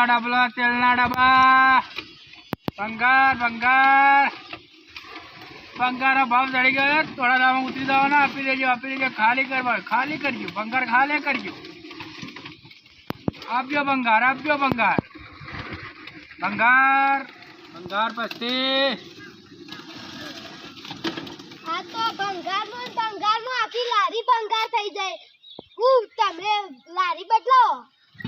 ડબલા ડબલા તેલના ડબ્બા ભંગાર ભંગાર ભંગારનો ભાવ ચડી ગયો થોડા દામમાં ઉતરી જવાના આપી દેજો ખાલી કરજો ભંગાર ખાલી કરજો આપજો ભંગાર ભંગાર પછી આ તો ભંગારનો આખી લારી ભંગાર થઈ જાય તમે લારી બદલાવો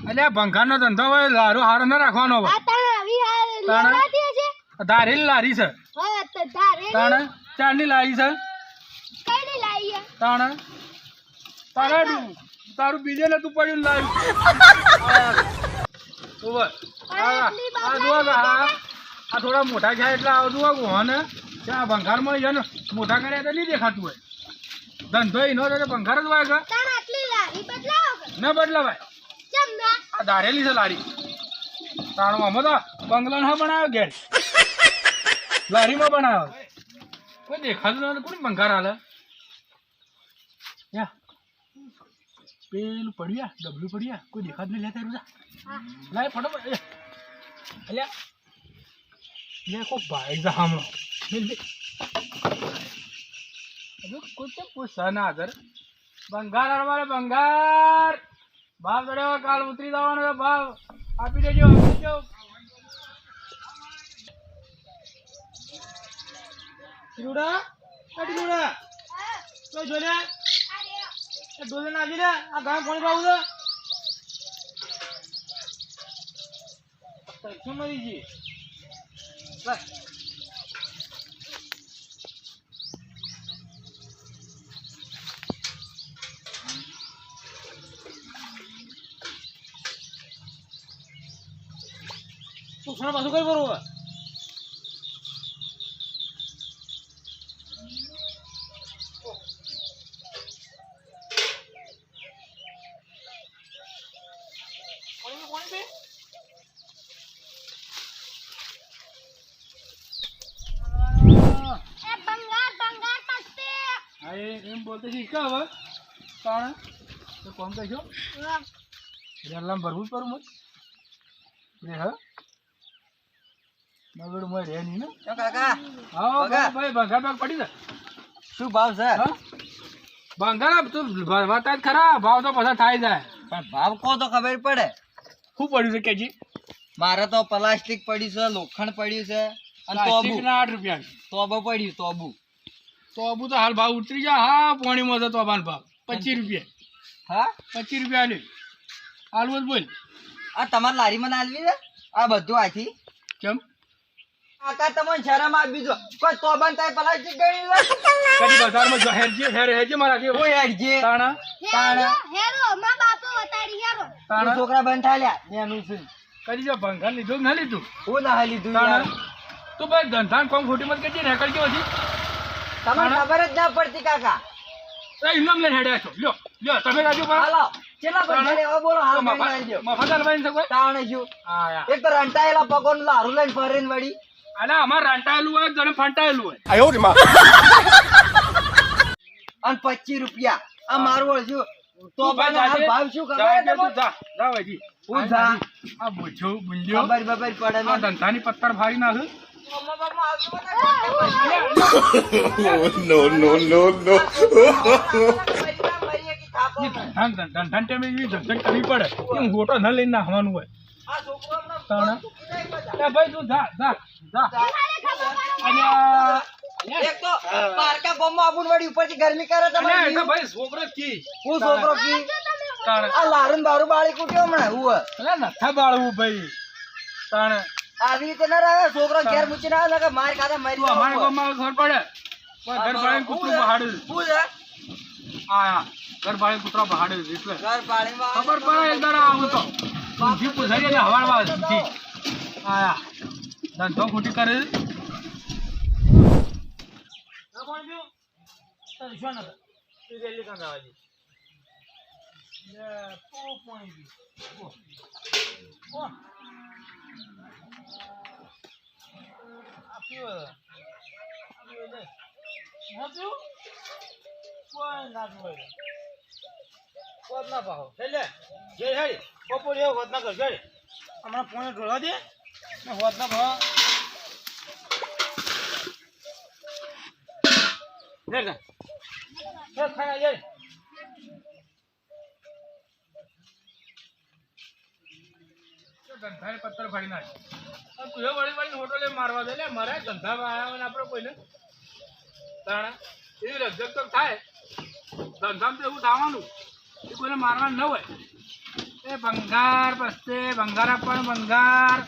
અલ્યા ભંગારનો ધંધો હોય લારો હારો ન રાખવાનો હોય આ તણ આવી લેવાતી છે ધારેલી લારી છે હા તો ધારે તાણે ચારની લારી છે કઈ ની લાવી તાણે તારું બીજે ને તું પડ્યું લાવ્યું ઓવર આ થોડા મોટા છે એટલે આવતું હોય કોને આ ભંગારમાં છે ને મોટા કર્યા તો નહીં દેખાતું હોય ધંધો એનો તો ભંગાર જ હોય તણ આટલી લારી બદલાવો ન બદલાવાય કેમ ના આ ધારેલી છે લારી તાણો આમાં તો બંગલો ના બનાવ્યો ઘેર લારીમાં બનાવ્યો કોઈ દેખાતું નથી કોણ ભંગાર હાલે પેલું પડ્યા ડબલું પડ્યા કોઈ દેખાતું નહીં લેતા રૂજા લાય ફટોફટ અલ્યા લે કોઈ ભાઈ જા હમણો કોઈ તો પૂછા ના આદર ભંગાર હારવારે ભંગાર ભાવ ચડ્યો કાલ ઉતરી જવાનો ભાવ આપી દેજો ટીલુડા તો જોલે ડોલે નાખી દે આ ગામ પાણી પાવું તો શું મરી જી તું ખાના પાછું કઈ બરોબર એમ બોલते શીખા હવે તાણે તો કોમ કહેશો રેલામ ભરવું જ પડું મત રે હા નગડ મોય રે ની ને કાકા હા ભાઈ ભંગાર બાગ પડી છે શું ભાવ છે ભંગાર તું વાત ખરા ભાવ તો પછી થાય જાય પણ ભાવ કો તો ખબર પડે શું પડ્યું છે કેજી મારે તો પ્લાસ્ટિક પડ્યું છે લોખંડ પડ્યું છે અને તોબુ ના 8 રૂપિયા તોબુ પડ્યું તોબુ તો હાલ ભાવ ઉતરી જા હા પાણીમાં તો તોબાનો ભાવ 25 રૂપિયા હા 25 રૂપિયા લે હાલવો જ બોલ આ તમાર લારીમાં આલવી છે આ બધું આથી કેમ કાકા તમને શરમ આપી દો કોઈ તોબાન તાય પ્લાસ્ટિક ગણી લે કદી બજારમાં જો હેરજે મારા કે ઓય હેડજે હેરો માં બાપો વતાડી હેરો તાણા છોકરા બંધાલ્યા એનું છે કદી જો ભંગાર લીધું ના લીધું હું ના લીધું યાર તો ભાઈ ધંધાન કોમ ખોટી મત કરજે ને કરજો હજી તમને ખબર જ ના પડતી કાકા એ ઇનામ લઈને હેડ્યા છો લ્યો તમે રાજુ પર હાલો કેટલા પૈસા લેવા બોલો હાલ ગણી દેજો મફત લઈને શકો તાણે શું હા યાર એક તો રંટાયેલા પગોન લારું લઈને ફરીને વળી અલા અમાર રંટાયેલું હોય જણે ફંટાયેલું હોય આયો રે માં અને 25 રૂપિયા આ મારું શું તો ભાવ શું ખબર જા ભાઈ હું જા આ બોછો બુલ્યો ખબર પડે આ ધંધાની પત્તર ફાડી નાખ ધંધા ટાઈમે એવી ઝંઝટ કરવી પડે એમ ગોટો ન લઈને નાખવાનું હોય ભાઈ તું જા એક તો પારકા બોમ્બમાં આબુન વળી ઉપરથી ગરમી કરે તમારે ભાઈ છોકરો કી હું છોકરો કી આ લારું બારું બાળી કુટ્યો હમણાં હું એટલે નથા બાળવું ભાઈ તાણે આવી રીતે ના રહે છોકરો ઘેર મૂકીને આવે કે માર ખાતા મરી અમારે ગામમાં ખબર પડે ઘર પાડીને કૂતરું બહાડ્યું હું છે હા ઘર પાડીને કૂતરા બહાડ્યું એટલે ઘર પાણીમાં ખબર પડે એક દાડા આવું તો ઊંધી પૂછાઈ એટલે હવારમાં ઊંધી આયા ધંધો ખોટી કરે હમણાં ફોન ઢોળવા દે ને હોતના ભાવ ખાઈ જાય ધંધા પત્તર ફાડી નાખ તું વળી વળી હોટલે મારવા દે લે મારે ધંધામાં આવ્યા ને આપણે કોઈને તાણા એવી લગજગ તો થાય ધંધામાં તો એવું થવાનું એ કોઈને મારવાનું ન હોય એ ભંગાર પસ્તે ભંગાર આપવાનું ભંગાર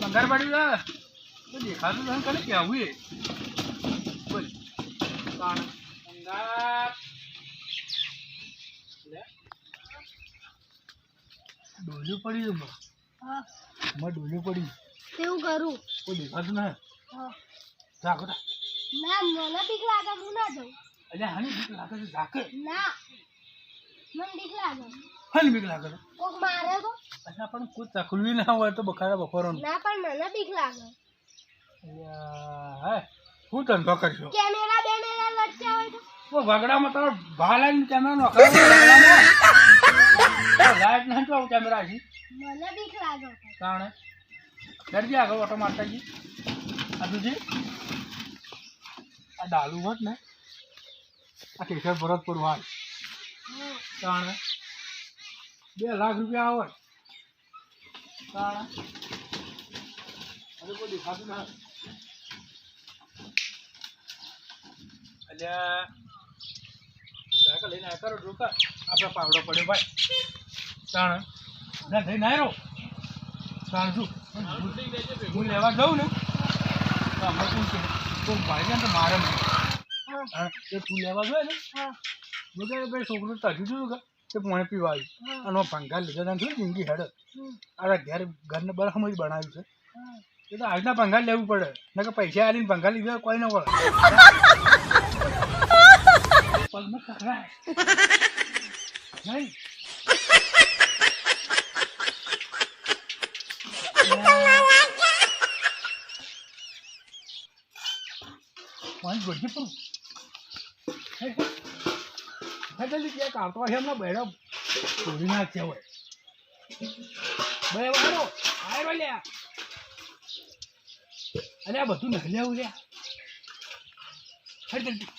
ભંગાર પડ્યું છે તો દેખાતું તને કને કહેવું એ બોલ તાણા ભંગાર ડોલ્યું પડ્યું હા ડોલ્યું પડ્યું કેવું કરું કોઈ દેખાતું ના હા ઝાકો તા ના મને બીક લાગે હું ના જાઉં અલ્યા હાની બીક લાગે છે ઝાકે ના મને બીક લાગે હાની બીક લાગે છે કોક મારે તો અચ્છા પણ કોઈ તકલીફ ના હોય તો બખાડા બફોરનો ના પણ મને બીક લાગે અલ્યા હે હું ધંધો કરશો કેમેરા બેમેરા લટક્યા હોય તો વગડામાં તારો ભાલાની કેમેરા નોખાવ લાઈટ નહીં તો કેમેરા છે મને બીક લાગે તાણે કરજે આગળ ઓટો મારતા જી આ તુજી આ ડાલુ હોત ને આ કેસર ભરતપુર વાળ તાણે 2 લાખ રૂપિયા આવે તાણે હવે કોઈ દેખાતું ના અલ્યા સાયકલ લઈને આ કરો રોકા આપણે પાવડો પડ્યો ભાઈ તાણે ના થઈ ના રહ્યો તાણ શું હું લેવા જાઉં ને તો અમે શું છે તો ભાઈ ને તો મારે નહીં હા એ તું લેવા જોઈએ ને હા બધા ભાઈ છોકરું તાજું જોયું કે તે પાણી પીવા આવ્યું અને ભંગાર લીધા તને થોડી જિંદગી હેડે આ ઘરને બરાબર જ બનાવ્યું છે એ તો આજના ભંગાર લેવું પડે ને કે પૈસા આવીને ભંગાર લીધા કોઈ ન પડે પલમાં કકડાય નહીં પાણી ગોઠી પણ જલ્દી ક્યાંક આવતો હોય એમના બહેરા છોડી નાખ્યા હોય બે વાળો આવ્યો લ્યા અરે આ બધું નહીં લેવું લ્યા હટ જલ્દી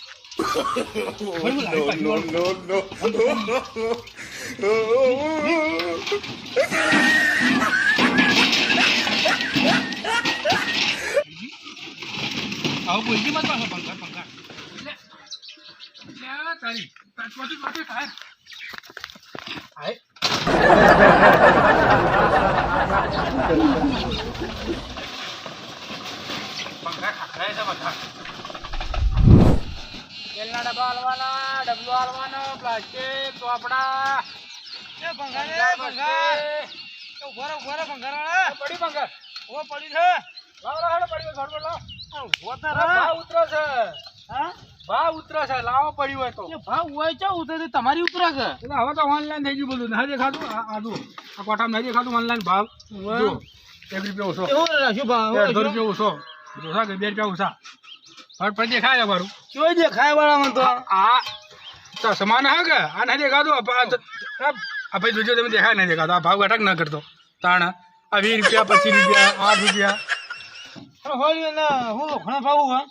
આવું બોલજી મત પાછો પંખા પંખા તારી પાછી થાય હાય પંખા ખાખરાય છે બધા તેલના ડબ્બા હાલવાના ડબલો હાલવાનો પ્લાસ્ટિક ચોપડા એ પંખા રે પંખા ઉભો રે પંખા વાળા પડી પંખા ઓ પડી છે લાવ પડી ઘર લાવ ભાવ ઉતરો છે હા ભાવ ઉતરો છે લાવો પડ્યું હોય તો ભાવ હોય છે ઉતરે તમારી ઉતરે છે એટલે હવે તો ઓનલાઈન થઈ ગયું બધું નહીં દેખાતું આદુ આ કોટામાં નહીં દેખાતું ઓનલાઈન ભાવ જો 1 રૂપિયા ઓછો એવું રાખ્યું ભાવ 2 રૂપિયા ઓછો ઓછા કે 2 રૂપિયા ઓછા ફટ ફટ દેખાય અમારું કેવું દેખાય વાળામાં તો આ સમાન હા કે આ નહીં દેખાતું આ ભાઈ જોજો તમે દેખાય નહીં દેખાતો આ ભાવ ઘટક ના કરતો તાણ આ 20 રૂપિયા 25 રૂપિયા 8 રૂપિયા હોય ને હું લોખણા ભાવ હા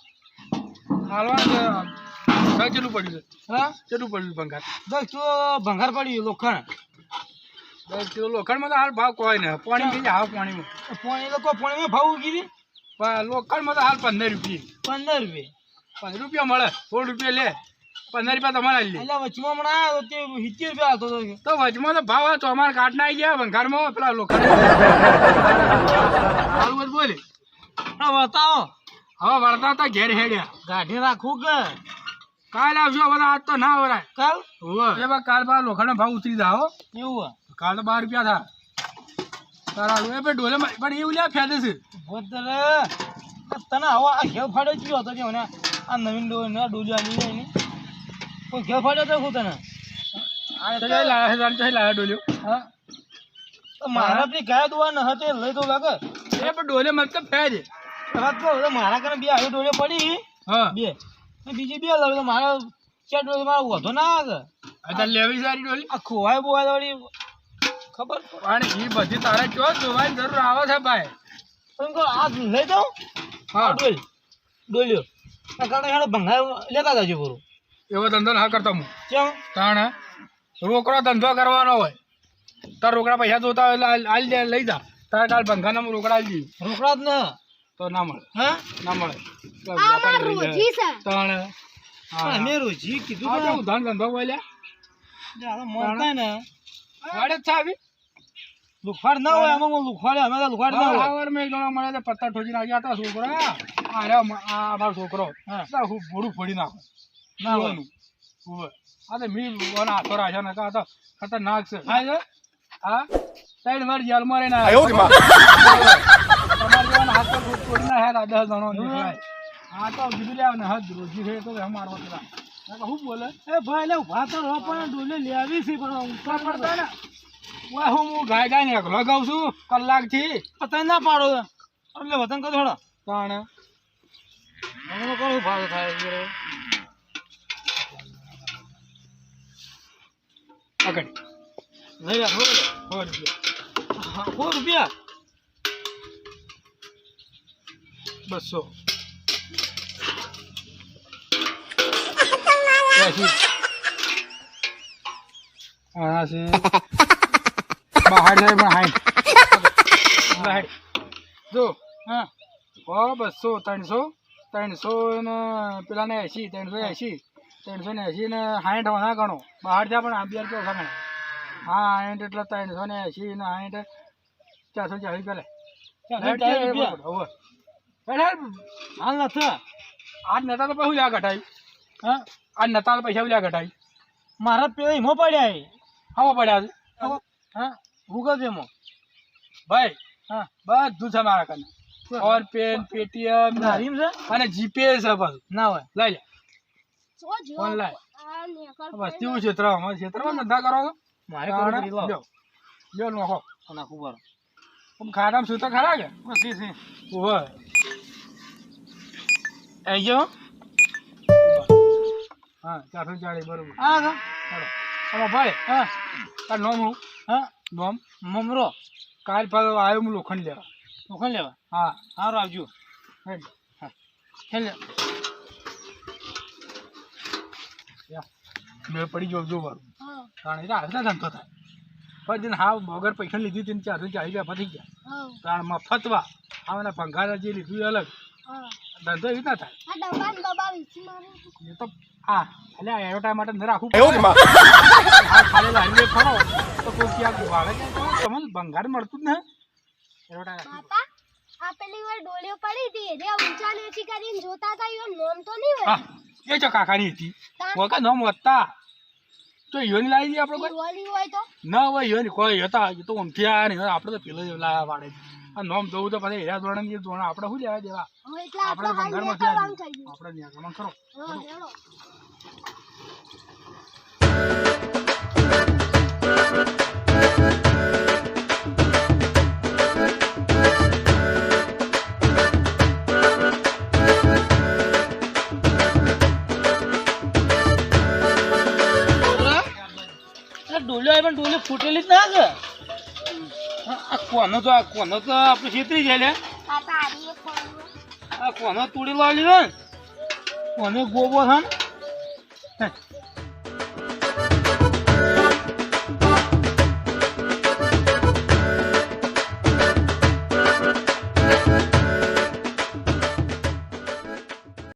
હાલવા કેટલું પડ્યું છે હા કેટલું પડ્યું ભંગાર 10 કિલો ભંગાર પડ્યું લોખંડ 10 કિલો લોખંડમાં તો હાલ ભાવ કોઈ ને પાણી કઈ હાવ પાણીમાં પાણીમાં ભાવ ઉગી લોખંડમાં તો હાલ 15 રૂપિયા 15 રૂપિયા મળે 16 રૂપિયા લે 15 રૂપિયા તમારે લે એટલે વચમાં હમણાં 70 રૂપિયા આવતો તો વચમાં તો ભાવ તો અમારે કાટના આવી ગયા ભંગારમાં પેલા લોખંડ હાલ બધું બોલે હા બતાવો હવે વળતા હતા ઘેર હેડ્યા ગાઢી રાખવું કે કાલ આવજો હવે આજ તો ના વરાય કાલ કાલ બાર લોખંડનો ભાવ ઉતરી જાઓ એવું કાલ તો 12 રૂપિયા થા તારા એ પણ ડોલે પણ એવું લ્યા ફેદે છે તને હવે આ ઘેર ફાડે ગયો હતો કે મને આ નવીન ડોલી આલી જાય ને કોઈ ઘેર ફાડે તો શું તને લાયા ડોલ્યો હા તો મારા પેલી ગાય દોવા ન હતી લઈ તો લાગે એ પણ ડોલે મતલબ ફેદે મારા કારણે 2 આવી ડોલે પડી હા 2 બીજી 2 લાવે તો મારા 4 ડોલે મારો વધો ના આવે લેવી સારી ડોલી આ ખોવાય બોવાય વળી ખબર પણ એ બધી તારે જો જોવાની જરૂર આવે છે ભાઈ. પણ કહો આ લઈ જાઉં હા ડોલ્યો આ કારણે હેડો ભંગાર લેતા જાજો પૂરું એવો ધંધો ના કરતો હું. ચમ તાણ રોકડો ધંધો કરવાનો હોય તાર રોકડા પૈસા જોતા હોય એટલે આલ દે લઈ જા. તારે કાલ ભંગાના રોકડા આલી દઈએ રોકડા જ ને તો ના મળે. હા ના મળે. આ માર રોજી છે. તાણ પણ અમે રોજી કીધું હા પણ તો ધન ધંધો બોલ્યા મોટા ને વાડે જ છે આવી. લુખવાડ ના હોય આમાં લુખવાડે અમે તો લુખવાડ ના હોય આવર મેં ઘણો મળે તો પત્તા ઠોકી નાખ્યા હતા છોકરા. આ રે આ મારો છોકરો હા હું ભોળું ફોડી નાખો ના હોય આ તો મી ઓના હાથો રાખ્યા ને કા તો ખતરનાક છે. હા સાઈડ વાર જેલમાં રહીને તમારે જેવાના હાથ પર ફોડી નાખ્યા હતા 10 જણો નીકળાય. આ તો કીધું લે ને હદ રોજી છે તો મારવા પેલા શું બોલે એ ભાઈ લે ઉભા તો રહો પણ ડોલે લેવી છે પણ ઊંચા પડતા ને ઓય હું ગાય ગાય ને એકલો ગાઉં છું કલાકથી. પતા ના પાડો એટલે વતન કરો થોડા તાણે મને કોણ ભાવ થાય છે પકડ લઈ લે રૂપિયા 200 આ છે બહાર જાય પણ હાઈ જો હા 200 300 ને પેલા ને 80 380 ને 60 ના ગણો બહાર જા પણ 11 રૂપિયા ઓછા ગણે. હા 60 એટલે 380 ને 60 440 પેલે હાલ નથી આજ નતા તો પછી લ્યા ઘટાઈ. હા આજ નતા તો પૈસા લ્યા ઘટાઈ. મારા પેલા હિમો પડ્યા આમાં પડ્યા છે હા ગૂગલ પે માં ભાઈ. હા બધું છે મારા કને. ફોન પે પેટીએમ હરીમ છે અને જીપે છે બધું. ના હોય લઈ લે જો જો ઓનલાઈન આ નેકર બસ તેવું ક્ષેત્ર અમારા ક્ષેત્રમાં ધંધા કરો છો. મારે લ્યો નોખો નાખું બરો ખાડામાં શું તો ખરા કે સી સી ઓહો આઈ ગયો હા 440 બરોબર. હા હા ચાલો આમાં ભાઈ હા તાર નોમ હું હા નોમ મમરો કાલ પર આવ્યો હું લોખંડ લેવા. લોખંડ લેવા હા સારું આવજો હેડ. ખેલ મેળ પડી જો વાળું હા કારણ એટલે હાથના ધંધો થાય. પણ હા વગર પૈસા લીધી તેને 440 રૂપિયા પતી ગયા. હા કારણ મફતવા આવાના ભંગાર જે લીધું એ અલગ હા ધંધો એવી ના થાય. આ ડબ્બા ડબ્બા વીસી મારે એ તો હા એટલે એડવર્ટાઈઝ માટે ન રાખવું પડે. હા ખાલી લારીએ ખરો તો કોઈ ક્યાંક વાળે કે તમને ભંગાર મળતું જ ને એડવર્ટાઈઝ. બાપા આ પેલી વાર ડોલીઓ પડી હતી રે ઊંચા નીચી કરીને જોતા હતા યો નોમ તો નહીં હોય હા એ જો કાકાની હતી વગર નોમ વધતા તો યોની લાવી દઈએ આપણે કોઈ ડોલી હોય તો ના હોય યોની કોઈ હતા એ તો ઊંઘથી આવ્યા નહીં આપણે તો પેલો જ લાયા વાડે આ નોમ જોવું તો પછી હીરા ધોરણ જે ધોરણ આપણે શું લેવા દેવા હવે એટલે આપણે તો આપણે હાલ ભંગારમાં નીકળવાનું થઈ ગયું આપણે ન્યાકમાં ખરો. હા હેડો ડોલ્યો પણ ડોલી ફૂટેલી જ ના કે આ કોનો તો આપણે છેતરી જાય લે આ તારી એક ફોન આ કોનો તોડી લાવી ને કોને ગોબો છે ને